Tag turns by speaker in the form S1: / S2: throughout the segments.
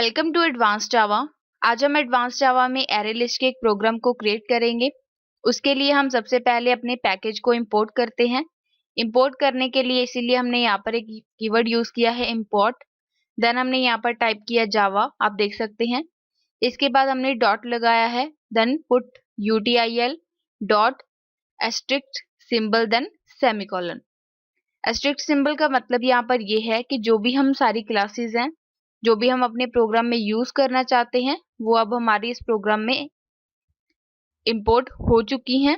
S1: Welcome to advance जावा। आज हम advance जावा में एरे लिस्ट के एक प्रोग्राम को क्रिएट करेंगे। उसके लिए हम सबसे पहले अपने पैकेज को इंपोर्ट करते हैं। इंपोर्ट करने के लिए इसीलिए हमने यहाँ पर एक कीवर्ड यूज किया है इंपोर्ट। देन हमने यहाँ पर टाइप किया जावा, आप देख सकते हैं। इसके बाद हमने डॉट लगाया है, then put util dot asterisk symbol, then semicolon. Asterisk symbol का मतलब यहाँ पर ये है कि जो भी हम सारी क्लासेस हैं, जो भी हम अपने प्रोग्राम में यूज करना चाहते हैं, वो अब हमारी इस प्रोग्राम में इंपोर्ट हो चुकी हैं।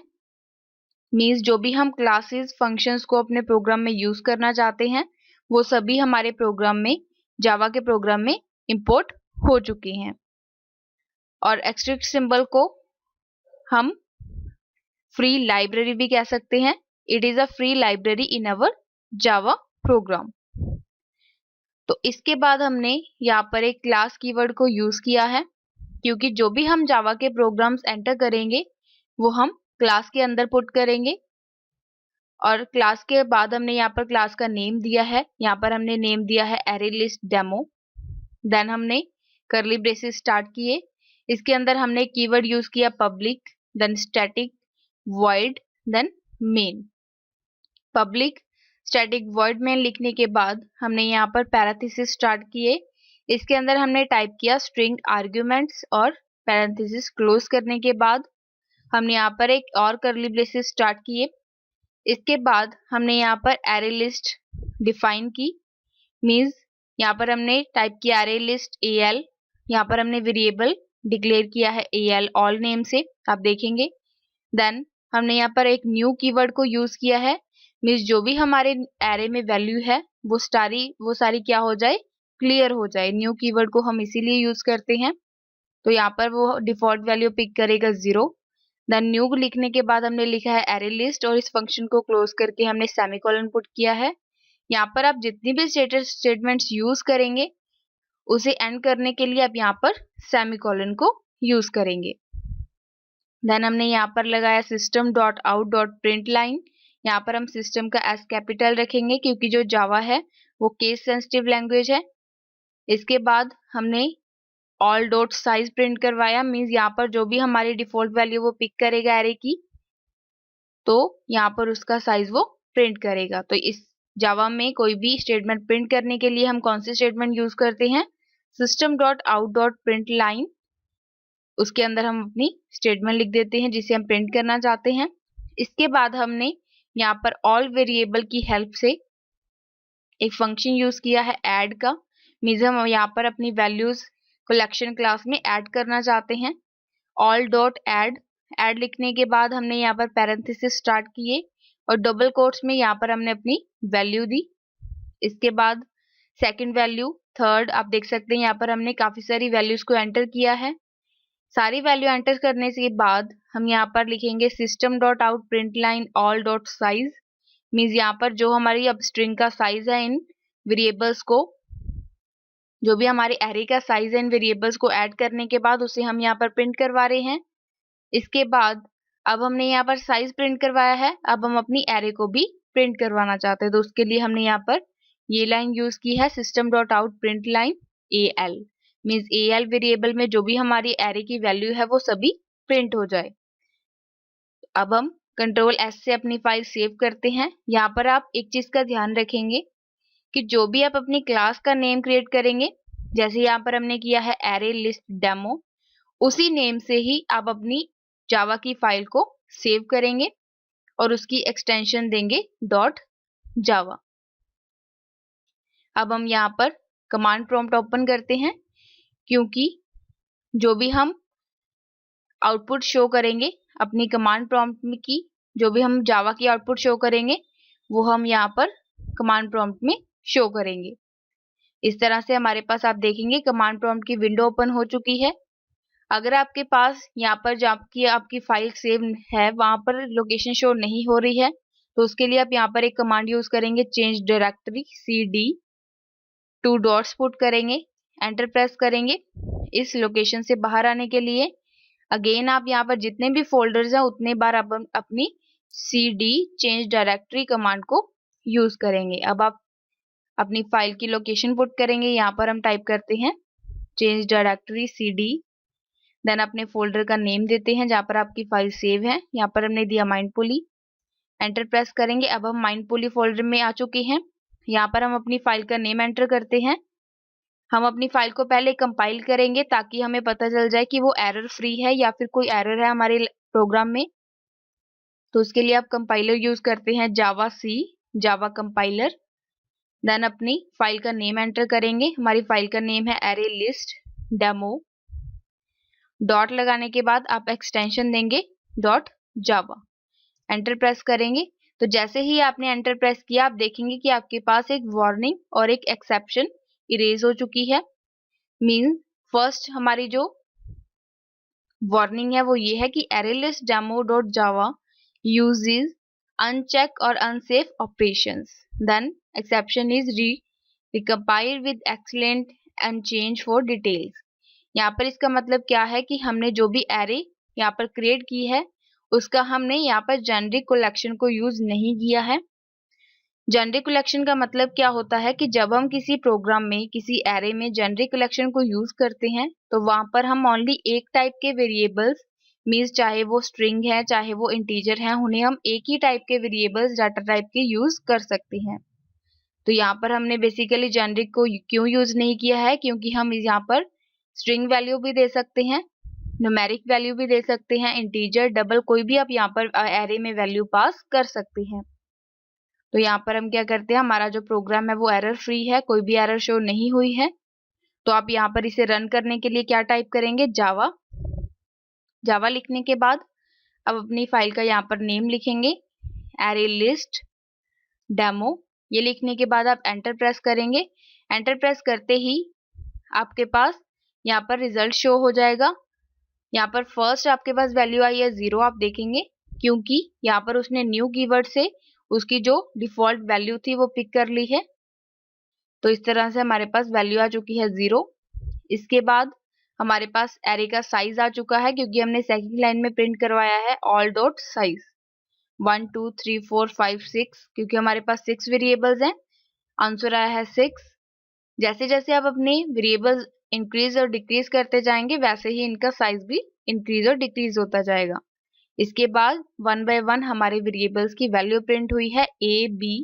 S1: मींस जो भी हम क्लासेस फंक्शंस को अपने प्रोग्राम में यूज करना चाहते हैं, वो सभी हमारे प्रोग्राम में, जावा के प्रोग्राम में इंपोर्ट हो चुकी हैं। और एस्ट्रिक्ट सिंबल को हम फ्री लाइब्रेरी भी कह सकते हैं। It is a free library in our Java program. तो इसके बाद हमने यहाँ पर एक क्लास कीवर्ड को यूज किया है, क्योंकि जो भी हम जावा के प्रोग्राम्स एंटर करेंगे वो हम क्लास के अंदर पुट करेंगे। और क्लास के बाद हमने यहाँ पर क्लास का नेम दिया है। यहाँ पर हमने नेम दिया है एरे लिस्ट डेमो। देन हमने कर्ली ब्रेसेस स्टार्ट किए। इसके अंदर हमने कीवर्ड यूज किया public, then static void, then main. Public static void main लिखने के बाद हमने यहाँ पर पैरेंथेसिस स्टार्ट किए। इसके अंदर हमने टाइप किया स्ट्रिंग आर्ग्यूमेंट्स और पैरेंथेसिस क्लोज करने के बाद हमने यहाँ पर एक और कर्ली ब्रेसेस स्टार्ट किए। इसके बाद हमने यहाँ पर एरे लिस्ट डिफाइन की। मींस यहाँ पर हमने टाइप किया एरे लिस्ट al। यहाँ पर हमने वेरिएबल डिक्लेयर किया है al ऑल नेम से, आप देखेंगे। देन हमने यहाँ पर एक न्यू कीवर्ड को यूज किया है। मींस जो भी हमारे एरे में वैल्यू है वो सारी क्या हो जाए, क्लियर हो जाए। न्यू कीवर्ड को हम इसीलिए यूज करते हैं। तो यहाँ पर वो डिफॉल्ट वैल्यू पिक करेगा 0। देन न्यू लिखने के बाद हमने लिखा है एरे लिस्ट और इस फंक्शन को क्लोज करके हमने सेमीकोलन पुट किया है। यहाँ पर आप जितनी भी स्टेटमेंट्स यूज करेंगे उसे एंड करने के लिए आप यहाँ पर सेमीकोलन को यूज करेंगे। देन हमने यहाँ पर लगाया system dot out dot print line. यहाँ पर हम सिस्टम का एस कैपिटल रखेंगे, क्योंकि जो जावा है वो केस सेंसिटिव लैंग्वेज है। इसके बाद हमने ऑल डॉट साइज प्रिंट करवाया। मींस यहाँ पर जो भी हमारी डिफॉल्ट वैल्यू वो पिक करेगा एरे की, तो यहाँ पर उसका साइज वो प्रिंट करेगा। तो इस जावा में कोई भी स्टेटमेंट प्रिंट करने के लिए हम कौन सी स्टेटमेंट यूज करते हैं, system dot out dot print line. उसके अंदर हम अपनी स्टेटमेंट लिख देते हैं जिसे हम प्रिंट करना चाहते हैं। इसके बाद हमने यहाँ पर ऑल वेरिएबल की हेल्प से एक फंक्शन यूज किया है ऐड का। मींस हम यहाँ पर अपनी वैल्यूज कलेक्शन क्लास में ऐड करना चाहते हैं। ऑल डॉट ऐड लिखने के बाद हमने यहाँ पर पैरेंथेसिस स्टार्ट किए और डबल कोट्स में यहाँ पर हमने अपनी वैल्यू दी। इसके बाद सेकंड वैल्यू, थर्ड, आप देख सकते हैं यहाँ पर हमने काफी सारी वैल्यूज को एंटर किया है। सारी वैल्यू एंटर करने के बाद हम यहाँ पर लिखेंगे system dot out print line all dot size. Means यहाँ पर जो हमारी अब स्ट्रिंग का साइज है इन वेरिएबल्स को, जो भी हमारे एरे का साइज है इन वेरिएबल्स को ऐड करने के बाद उसे हम यहाँ पर प्रिंट करवा रहे हैं। इसके बाद अब हमने यहाँ पर साइज प्रिंट करवाया है, अब हम अपनी एरे को भी प्रिंट करवाना चाहते हैं। तो उसके लिए हमने यहाँ पर ये लाइन यूज की है, system dot out print line al। Means al variable में जो भी हमारी एरे की वैल्यू है वो सभी प्रिंट हो जाए। अब हम कंट्रोल S से अपनी फाइल सेव करते हैं। यहाँ पर आप एक चीज का ध्यान रखेंगे कि जो भी आप अपनी क्लास का नेम क्रिएट करेंगे, जैसे यहाँ पर हमने किया है एरे लिस्ट डेमो, उसी नेम से ही आप अपनी जावा की फाइल को सेव करेंगे और उसकी एक्सटेंशन देंगे डॉट जावा। अब हम यहाँ पर कमांड प्रॉम्प्ट ओपन करते हैं, क्योंकि जो भी हम आउटपुट शो करेंगे अपनी कमांड प्रॉम्प्ट में की, जो भी हम जावा की आउटपुट शो करेंगे वो हम यहाँ पर कमांड प्रॉम्प्ट में शो करेंगे। इस तरह से हमारे पास आप देखेंगे कमांड प्रॉम्प्ट की विंडो ओपन हो चुकी है। अगर आपके पास यहाँ पर जो आपकी फाइल सेव है वहां पर लोकेशन शो नहीं हो रही है, तो उसके लिए आप यहाँ पर एक कमांड यूज करेंगे change directory cd 2 dots put करेंगे, एंटर प्रेस करेंगे इस लोकेशन से बाहर आने के लिए। अगेन आप यहाँ पर जितने भी फोल्डर्स हैं उतने बार आप अपनी cd चेंज डायरेक्टरी कमांड को यूज करेंगे। अब आप अपनी फाइल की लोकेशन पुट करेंगे। यहाँ पर हम टाइप करते हैं चेंज डायरेक्टरी cd, देन अपने फोल्डर का नेम देते हैं जहाँ पर आपकी फाइल सेव है। यहाँ पर हमने दिया माइंडपुली, एंटर प्रेस करेंगे। अब हम माइंडपुली फोल्डर में आ चुके हैं। यहाँ पर हम अपनी फाइल का नेम एंटर करते हैं। हम अपनी फाइल को पहले कंपाइल करेंगे ताकि हमें पता चल जाए कि वो एरर फ्री है या फिर कोई एरर है हमारे प्रोग्राम में। तो उसके लिए आप कंपाइलर यूज करते हैं जावा सी, जावा कंपाइलर। देन अपनी फाइल का नेम एंटर करेंगे। हमारी फाइल का नेम है एरे लिस्ट डेमो। डॉट लगाने के बाद आप एक्सटेंशन देंगे डॉट जावा, एंटर प्रेस करेंगे। तो जैसे ही आपने एंटर प्रेस किया आप देखेंगे कि आपके पास एक वार्निंग और एक एक्सेप्शन इरेज हो चुकी है। मीन्स फर्स्ट हमारी जो वार्निंग है वो ये है कि array list demo dot Java uses unchecked और unsafe operations. Then exception is recompiled with excellent and change for details. यहाँ पर इसका मतलब क्या है कि हमने जो भी एरे यहाँ पर क्रिएट की है उसका हमने यहाँ पर जेनेरिक कलेक्शन को यूज नहीं किया है। जेनेरिक कलेक्शन का मतलब क्या होता है कि जब हम किसी प्रोग्राम में किसी एरे में जेनेरिक कलेक्शन को यूज करते हैं तो वहां पर हम ओनली एक टाइप के वेरिएबल्स, मीन्स चाहे वो स्ट्रिंग है चाहे वो इंटीजर है, उन्हें हम एक ही टाइप के वेरिएबल्स डाटा टाइप के यूज कर सकते हैं। तो यहाँ पर हमने बेसिकली जेनेरिक को क्यों यूज नहीं किया है, क्योंकि हम यहाँ पर स्ट्रिंग वैल्यू भी दे सकते हैं, न्यूमेरिक वैल्यू भी दे सकते हैं, इंटीजर, डबल, कोई भी आप यहाँ पर एरे में वैल्यू पास कर सकते हैं। तो यहाँ पर हम क्या करते हैं, हमारा जो प्रोग्राम है वो एरर फ्री है, कोई भी एरर शो नहीं हुई है। तो आप यहाँ पर इसे रन करने के लिए क्या टाइप करेंगे, जावा। जावा लिखने के बाद अब अपनी फाइल का यहाँ पर नेम लिखेंगे एरे लिस्ट डेमो। ये लिखने के बाद आप एंटर प्रेस करेंगे। एंटर प्रेस करते ही आपके पास यहाँ पर रिजल्ट शो हो जाएगा। यहाँ पर फर्स्ट आपके पास वैल्यू आई है 0, आप देखेंगे क्योंकि यहाँ पर उसने न्यू कीवर्ड से उसकी जो डिफॉल्ट वैल्यू थी वो पिक कर ली है। तो इस तरह से हमारे पास वैल्यू आ चुकी है 0। इसके बाद हमारे पास एरे का साइज आ चुका है क्योंकि हमने सेकंड लाइन में प्रिंट करवाया है ऑल डॉट साइज 1 2 3 4 5 6, क्योंकि हमारे पास 6 वेरिएबल्स हैं। आंसर आया है 6। जैसे जैसे आप अपने वेरिएबल्स इंक्रीज और डिक्रीज करते जाएंगे वैसे ही इनका साइज भी इंक्रीज और डिक्रीज होता जाएगा। इसके बाद 1 बाय 1 हमारे वेरिएबल्स की वैल्यू प्रिंट हुई है ए बी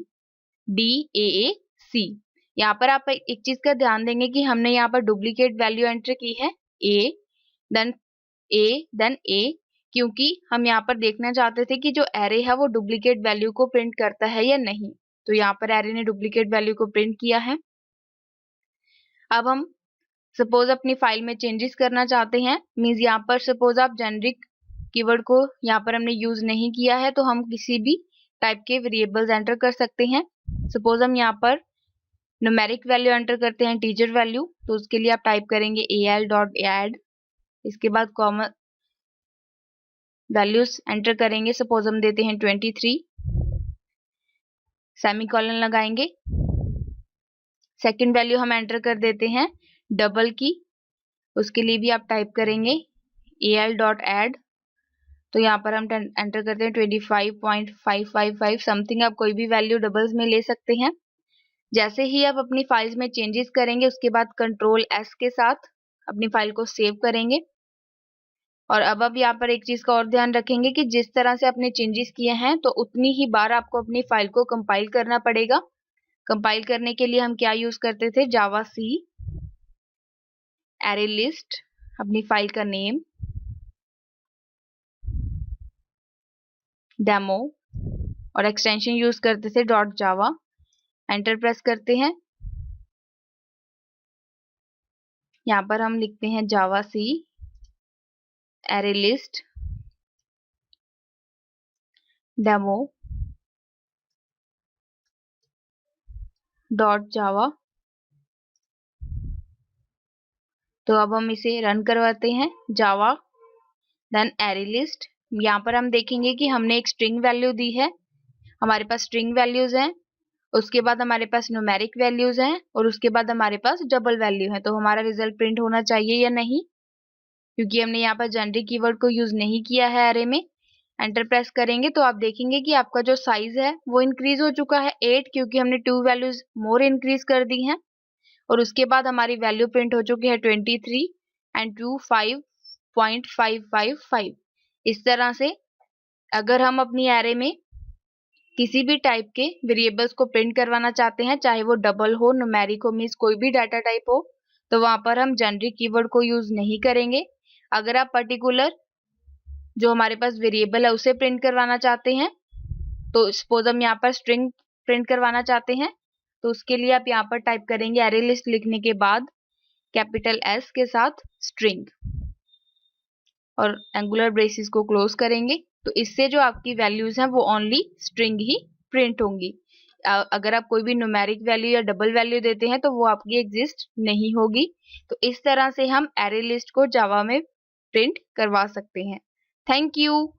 S1: डी ए ए सी। यहाँ पर आप एक चीज का ध्यान देंगे कि हमने यहाँ पर डुप्लीकेट वैल्यू एंटर की है ए देन ए, क्योंकि हम यहाँ पर देखना चाहते थे कि जो एरे है वो डुप्लीकेट वैल्यू को प्रिंट करता है या नहीं। तो यहाँ पर एरे ने डुप्लीकेट वैल्यू को प्रिंट किया है। अब हम सपोज अपनी फाइल में चेंजेस करना चाहते हैं, मीन्स यहाँ पर सपोज आप जेनेरिक कीवर्ड को यहाँ पर हमने यूज नहीं किया है तो हम किसी भी टाइप के वेरिएबल्स एंटर कर सकते हैं। सपोज हम यहाँ पर न्यूमेरिक वैल्यू एंटर करते हैं, इंटीजर वैल्यू, तो उसके लिए आप टाइप करेंगे al डॉट एड, इसके बाद कॉमन वैल्यूज एंटर करेंगे। सपोज हम देते हैं 23, सेमीकोलन लगाएंगे। सेकंड वैल्यू हम एंटर कर देते हैं डबल की, उसके लिए भी आप टाइप करेंगे al डॉट एड। तो यहाँ पर हम एंटर करते हैं 25.555 समथिंग, आप कोई भी वैल्यू डबल्स में ले सकते हैं। जैसे ही आप अपनी फाइल्स में चेंजेस करेंगे उसके बाद कंट्रोल S के साथ अपनी फाइल को सेव करेंगे। और अब यहाँ पर एक चीज का और ध्यान रखेंगे कि जिस तरह से आपने चेंजेस किए हैं तो उतनी ही बार आपको अपनी फाइल को कंपाइल करना पड़ेगा। कंपाइल करने के लिए हम क्या यूज करते थे, जावा सी एरे लिस्ट, अपनी फाइल का नेम डेमो और एक्सटेंशन यूज करते थे डॉट जावा। एंटर प्रेस करते हैं। यहाँ पर हम लिखते हैं Java C array list demo dot Java. तो अब हम इसे रन करवाते हैं जावा देन एरे लिस्ट। यहाँ पर हम देखेंगे कि हमने एक स्ट्रिंग वैल्यू दी है, हमारे पास स्ट्रिंग वैल्यूज हैं, उसके बाद हमारे पास न्यूमेरिक वैल्यूज हैं और उसके बाद हमारे पास डबल वैल्यू है। तो हमारा रिजल्ट प्रिंट होना चाहिए या नहीं, क्योंकि हमने यहाँ पर जेनेरिक कीवर्ड को यूज नहीं किया है एरे में। एंटर प्रेस करेंगे तो आप देखेंगे कि आपका जो साइज है वो इंक्रीज हो चुका है 8, क्योंकि हमने 2 वैल्यूज मोर इंक्रीज कर दी हैं। और उसके बाद हमारी वैल्यू प्रिंट हो चुकी है 23 एंड 25.555। इस तरह से अगर हम अपनी एरे में किसी भी टाइप के वेरिएबल्स को प्रिंट करवाना चाहते हैं, चाहे वो डबल हो, न्यूमेरिक हो, मीन्स कोई भी डाटा टाइप हो, तो वहां पर हम जेनेरिक कीवर्ड को यूज नहीं करेंगे। अगर आप पर्टिकुलर जो हमारे पास वेरिएबल है उसे प्रिंट करवाना चाहते हैं, तो सपोज हम यहाँ पर स्ट्रिंग प्रिंट करवाना चाहते हैं, तो उसके लिए आप यहाँ पर टाइप करेंगे एरे लिस्ट लिखने के बाद कैपिटल S के साथ स्ट्रिंग और एंगुलर ब्रेसेस को क्लोज करेंगे। तो इससे जो आपकी वैल्यूज हैं वो ओनली स्ट्रिंग ही प्रिंट होंगी। अगर आप कोई भी न्यूमेरिक वैल्यू या डबल वैल्यू देते हैं तो वो आपकी एग्जिस्ट नहीं होगी। तो इस तरह से हम एरे लिस्ट को जावा में प्रिंट करवा सकते हैं। Thank you.